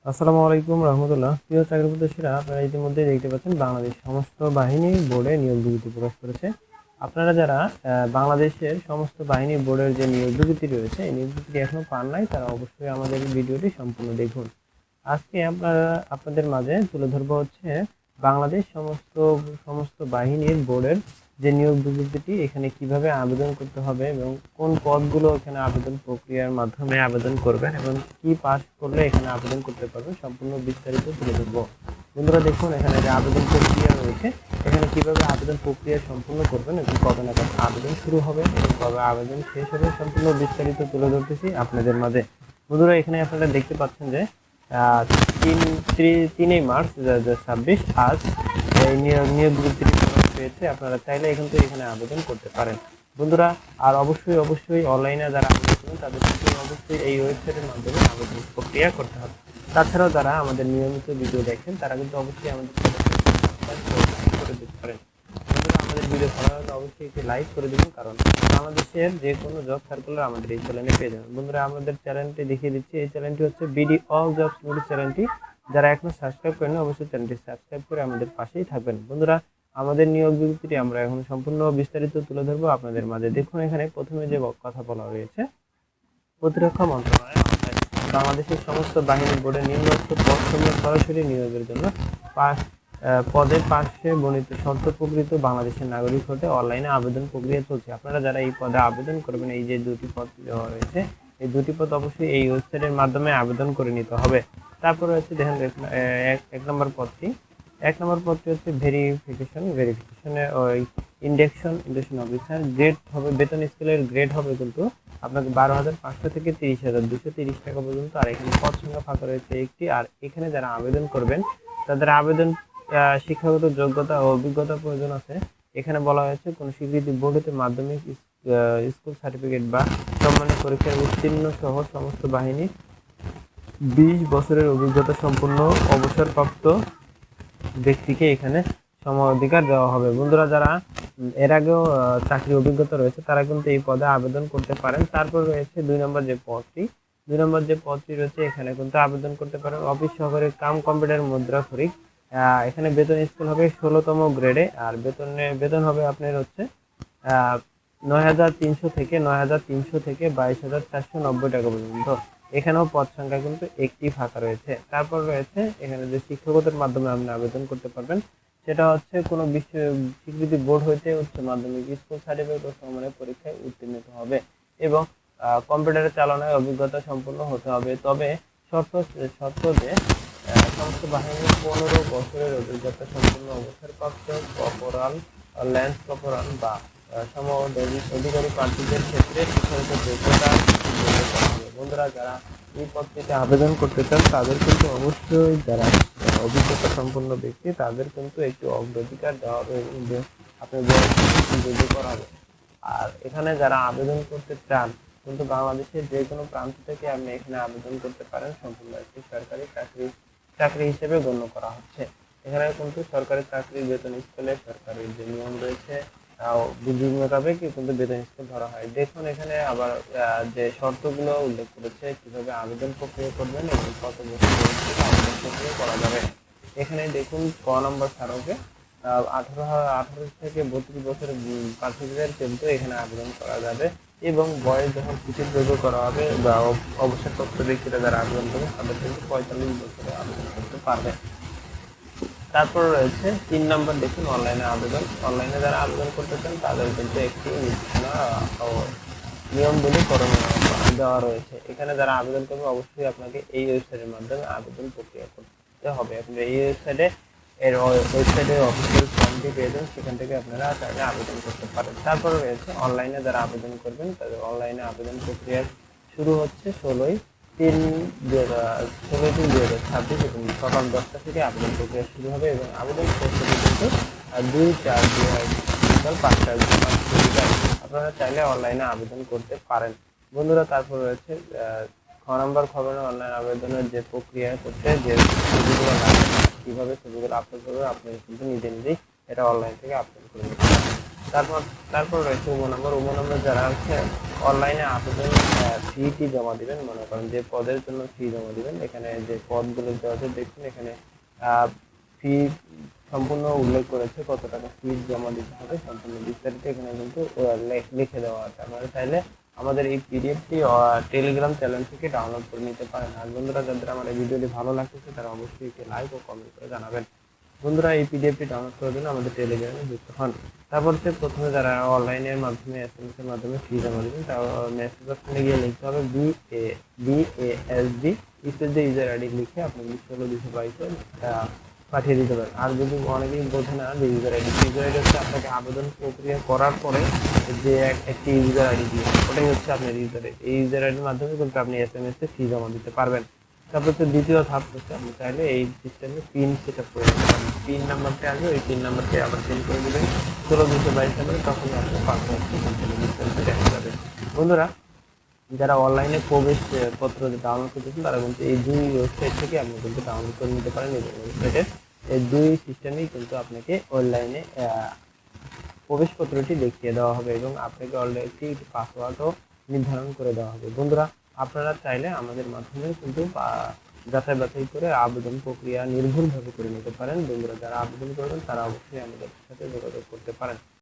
আসসালামু আলাইকুম রহমতুল্লাহ। প্রিয় চাকরি প্রত্যাশীরা, আপনারা ইতিমধ্যে দেখতে পাচ্ছেন বাংলাদেশ সমস্ত বাহিনী বোর্ডে নিয়োগ বিজ্ঞপ্তি প্রকাশ করেছে। আপনারা যারা বাংলাদেশের সমস্ত বাহিনী বোর্ডের যে নিয়োগ বিজ্ঞপ্তি রয়েছে, এই নিয়োগ বিজ্ঞপ্তি এখনো পান নাই, তারা অবশ্যই আমাদের ভিডিওটি সম্পূর্ণ দেখুন। আজকে আপনাদের মাঝে তুলে ধরবো হচ্ছে বাংলাদেশ সমস্ত সমস্ত বাহিনীর বোর্ডের যে নিয়োগ বিজ্ঞপ্তিটি, এখানে কিভাবে আবেদন করতে হবে এবং কোন পদগুলো এখানে আবেদন প্রক্রিয়ার মাধ্যমে আবেদন করবেন এবং কি পাস করলে এখানে আবেদন করতে পারবেন, সম্পূর্ণ বিস্তারিত তুলে ধরবো। বন্ধুরা দেখুন, এখানে যে আবেদন প্রক্রিয়া রয়েছে, এখানে কিভাবে আবেদন প্রক্রিয়া সম্পূর্ণ করবেন এবং কবে নাগাদ আবেদন শুরু হবে এবং কবে আবেদন শেষ হবে, সম্পূর্ণ বিস্তারিত তুলে ধরতেছি আপনাদের মাঝে। বন্ধুরা এখানে আপনারা দেখতে পাচ্ছেন যে 3 মার্চ 2026 আজ এই নিয়োগ বিজ্ঞপ্তিটি প্রকাশ পেয়েছে। আপনারা চাইলে কিন্তু এখানে আবেদন করতে পারেন বন্ধুরা। আর অবশ্যই অনলাইনে যারা আবেদন করবেন তাদের কিন্তু অবশ্যই এই ওয়েবসাইটের মাধ্যমে আবেদন প্রক্রিয়া করতে হবে। তাছাড়াও যারা আমাদের নিয়মিত ভিডিও দেখেন তারা কিন্তু অবশ্যই আমাদের করে দিতে পারেন। বন্ধুরা আমাদের ভিডিও ভালো লাগলে অবশ্যই একটি লাইক করে দিবেন, কারণ বাংলাদেশের যে কোনো জব সার্কুলার আমাদের এই চ্যানেলে পেয়ে যাবেন। বন্ধুরা আমাদের চ্যানেলটি দেখিয়ে দিচ্ছি, এই চ্যানেলটি হচ্ছে বিডি অল জবস নোটিস চ্যানেলটি। যারা এখনো সাবস্ক্রাইব করেন অবশ্যই চ্যানেলটি সাবস্ক্রাইব করে আমাদের পাশেই থাকবেন। বন্ধুরা আমাদের নিয়োগ বিজ্ঞপ্তিটি আমরা এখন সম্পূর্ণ বিস্তারিত তুলে ধরবো আপনাদের মাঝে। দেখুন এখানে প্রথমে যে কথা বলা রয়েছে, প্রতিরক্ষা মন্ত্রণালয় বাংলাদেশের সমস্ত বাহিনী বোর্ডের নিম্নোক্ত পদসমূহ সরাসরি নিয়োগের জন্য পদের পাশে বর্ণিত শর্ত প্রকৃত বাংলাদেশের নাগরিক হতে অনলাইনে আবেদন প্রক্রিয়া চলছে। আপনারা যারা এই পদে আবেদন করবেন, এই যে দুটি পদ দেওয়া রয়েছে, এই দুটি পদ অবশ্যই এই ওয়েবসাইটের মাধ্যমে আবেদন করে নিতে হবে। তারপরে হচ্ছে দেখেন এক নম্বর পদটি হচ্ছে ভেরিফিকেশনে ওই ইন্ডেকশন অফিসার। গ্রেড হবে, বেতন স্কেলের গ্রেড হবে কিন্তু আপনাকে 12,500 থেকে 30,230 টাকা পর্যন্ত। আর এখানে পদ সংখ্যা ফাঁকা রয়েছে একটি। আর এখানে যারা আবেদন করবেন তাদের আবেদন শিক্ষাগত যোগ্যতা ও অভিজ্ঞতা প্রয়োজন আছে। এখানে বলা হয়েছে কোন স্বীকৃতি বোর্ড হতে মাধ্যমিক স্কুল সার্টিফিকেট বা সম্মানের পরীক্ষায় উত্তীর্ণ সহ সমস্ত বাহিনী 20 বছরের অভিজ্ঞতা সম্পন্ন অবসরপ্রাপ্ত ব্যক্তিকে এখানে অধিকার দেওয়া হবে। বন্ধুরা যারা এর আগেও চাকরি অভিজ্ঞতা রয়েছে তারা কিন্তু এই পদে আবেদন করতে পারেন। তারপর রয়েছে 2 নম্বর যে পদটি রয়েছে, এখানে কিন্তু আবেদন করতে পারেন অফিস সহকারী কাম কম্পিউটার মুদ্রাক্ষরিক। এখানে বেতন স্কেল হবে 16তম গ্রেডে। আর বেতন হবে আপনার হচ্ছে 9,300 থেকে 22,490 টাকা পর্যন্ত। এখানেও পদ সংখ্যা কিন্তু একটি ফাঁকা রয়েছে। তারপর রয়েছে এখানে যে শিক্ষকতার মাধ্যমে আপনি আবেদন করতে পারবেন, সেটা হচ্ছে কোনো স্বীকৃতি বোর্ড হইতে উচ্চ মাধ্যমিক স্কুল সার্টিফিকেট ও সমমানের পরীক্ষায় উত্তীর্ণ হতে হবে এবং কম্পিউটারের চালনায় অভিজ্ঞতা সম্পন্ন হতে হবে। তবে শর্ত যে সমস্ত বাহিনীর 15 বছরের অভিজ্ঞতা সম্পন্ন অবসরপ্রাপ্ত কর্পোরাল, ল্যান্স কর্পোরাল বা সম অধিকারী প্রার্থীদের ক্ষেত্রে শিক্ষাগত যোগ্যতা হবে। বন্ধুরা যারা এই পদটিতে আবেদন করতে চান তাদের কিন্তু অবশ্যই, যারা অভিজ্ঞতা সম্পন্ন ব্যক্তি তাদের কিন্তু একটু অগ্রাধিকার দেওয়া হবে যে আপনার যোগ্য করা হবে। আর এখানে যারা আবেদন করতে চান কিন্তু বাংলাদেশের যে কোনো প্রান্ত থেকে আপনি এখানে আবেদন করতে পারেন, সম্পূর্ণ একটি সরকারি চাকরি হিসেবে গণ্য করা হচ্ছে। এখানে কিন্তু সরকারি চাকরির বেতন স্কেলে সরকারের যে নিয়ম রয়েছে বুদ্ধি মোতাবেক কিন্তু বেতন স্কেল ধরা হয়। দেখুন এখানে আবার যে শর্তগুলো উল্লেখ করেছে কিভাবে আবেদন প্রক্রিয়া করবেন এবং কত বছর আবেদন প্রক্রিয়া করা যাবে। এখানে দেখুন ক নম্বর স্মারকে 18 থেকে 32 বছরের প্রার্থীদের কিন্তু এখানে আবেদন করা যাবে এবং বয়স যখন শিথিলযোগ্য করা হবে বা অবসরপ্রাপ্ত ব্যক্তিরা যারা আবেদন করবে তাদের কিন্তু 45 বছরে আবেদন করতে পারবে। তারপর রয়েছে 3 নম্বর, দেখুন অনলাইনে আবেদন। অনলাইনে যারা আবেদন করতে চান তাদের কিন্তু একটি নির্দেশনা ও নিয়মগুলি করণীয় দেওয়া রয়েছে। এখানে যারা আবেদন করবে অবশ্যই আপনাকে এই ওয়েবসাইটের মাধ্যমে আবেদন প্রক্রিয়া করতে হবে। আপনি এই ওয়েবসাইটে অফিসিয়াল ফর্মটি পেয়ে যাবেন, সেখান থেকে আপনারা চাইলে আবেদন করতে পারেন। তারপরে রয়েছে অনলাইনে যারা আবেদন করবেন তাদের অনলাইনে আবেদন প্রক্রিয়া শুরু হচ্ছে 16/3/2026 এবং সকাল 10টা থেকে আবেদন প্রক্রিয়া শুরু হবে এবং আবেদন করতে কিন্তু 2/4/2025 আপনারা চাইলে অনলাইনে আবেদন করতে পারেন। বন্ধুরা তারপর রয়েছে খ নম্বর খবরে অনলাইন আবেদনের যে প্রক্রিয়া করতে যে ছবিগুলো লাগবে, কীভাবে ছবিগুলো আপলোড করবে আপনি কিন্তু নিজেই এটা অনলাইন থেকে আপলোড করে নিতে পারেন। তারপর রয়েছে উম নম্বর যারা হচ্ছে অনলাইনে আবেদন ফিটি জমা দিবেন, মনে করেন যে পদের জন্য ফি জমা দিবেন, এখানে যে পদগুলো দেওয়া আছে দেখুন এখানে ফি সম্পূর্ণ উল্লেখ করেছে, কত টাকা ফি জমা দিতে হবে সম্পূর্ণ বিস্তারিত এখানে কিন্তু লিখে দেওয়া আছে। আপনারা চাইলে আমাদের এই পিডিএফটি টেলিগ্রাম চ্যানেল থেকে ডাউনলোড করে নিতে পারেন। আর বন্ধুরা, যাদের আমার এই ভিডিওটি ভালো লাগতেছে তারা অবশ্যই একটি লাইক ও কমেন্ট করে জানাবেন। বন্ধুরা, এই পিডিএফটি ডাউনলোড করার জন্য আমাদের টেলিগ্রামে যুক্ত হন। তারপর হচ্ছে প্রথমে যারা অনলাইনের মাধ্যমে এসএমএস এর মাধ্যমে ফি জমা দেবেন, তার মেসেজ অপশনে গিয়ে লিখতে হবে BASB স্পেস দিয়ে ইউজার আইডি লিখে আপনি 16-222 পাঠিয়ে দিতে পারেন। আর যদি অনেকেই বোঝে না যে ইউজার আইডি হচ্ছে আপনাকে আবেদন প্রক্রিয়া করার পরে যে একটি ইউজার আইডি দিয়ে, ওটাই হচ্ছে আপনার ইউজার আইডি। এই ইউজার আইডির মাধ্যমে কিন্তু আপনি এসএমএস এ ফি জমা দিতে পারবেন। তারপর হচ্ছে দ্বিতীয় ধাপ হচ্ছে আপনি চাইলে এই সিস্টেমে পিন সেট আপ করে নিতে পারেন। পিন নাম্বারটা আসবে, ওই পিন নাম্বারটি আবার চেঞ্জ করে দেবেন 16-222 নাম্বারে, তখন আপনার পাসওয়ার্ড দেখা যাবে। বন্ধুরা, যারা অনলাইনে প্রবেশ পত্র ডাউনলোড করতেছেন তারা কিন্তু এই দুই ওয়েবসাইট থেকে আপনি কিন্তু ডাউনলোড করে নিতে পারেন। এই ওয়েবসাইটের এই দুই সিস্টেমেই কিন্তু আপনাকে অনলাইনে প্রবেশপত্রটি দেখিয়ে দেওয়া হবে এবং আপনাকে অলরেডি একটি পাসওয়ার্ডও নির্ধারণ করে দেওয়া হবে। বন্ধুরা, আপনারা চাইলে আমাদের মাধ্যমে কিন্তু যাচাই বাছাই করে আবেদন প্রক্রিয়া নির্ভুলভাবে করে নিতে পারেন। বন্ধুরা, যারা আবেদন করবেন তারা অবশ্যই আমাদের সাথে যোগাযোগ করতে পারেন।